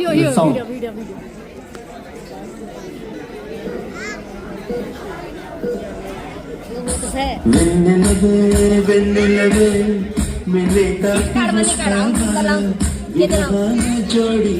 sound. వెన్నెలవే మెల్లే తాకి జోడి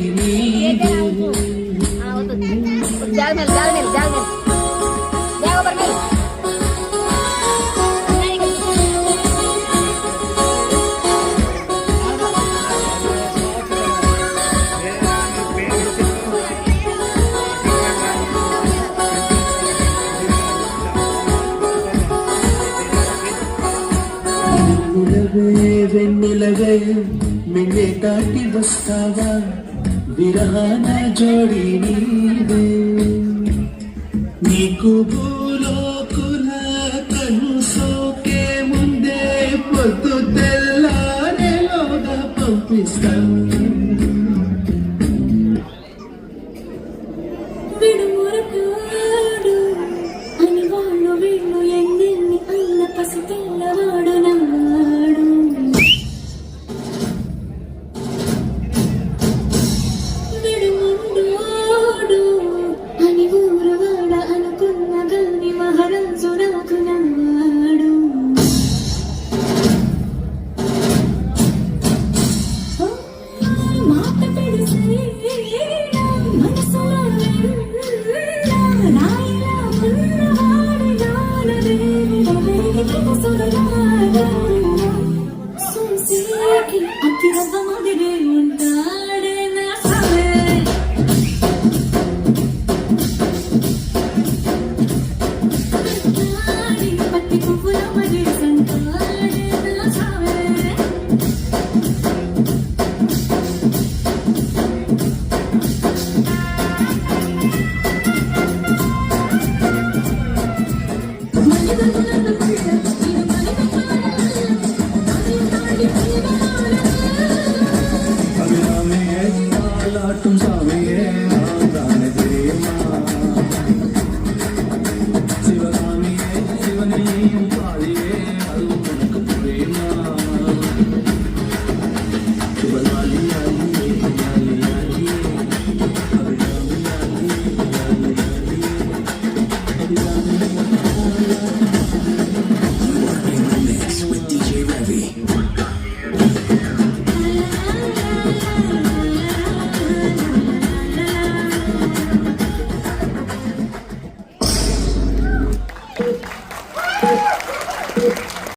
వెన్నెలవే మెల్లే దాటి వస్తావా విరహాన జోడి నీవే నీకు భూలోకుల కను సోకే ముందే పొద్దు తెల్లారేలోగా పంపిస్తాం అని వాళ్ళు వీళ్ళు ఎన్నెన్ని అన్న పసి తెల్లవాడు నమ్మాడు విడుముండోడు అని ఊరు వాడ అనుకున్న గాని మహారాజు నాకు నమ్మాడు మాట పెడిసే మనసులో రాయిలా ఉన్నవాడి చూసేకి అతిరవ మదిరే ఉంటాడే నా సవే పత్తి పువ్వుల మది సంటాడే నా సవే with DJ Ravi.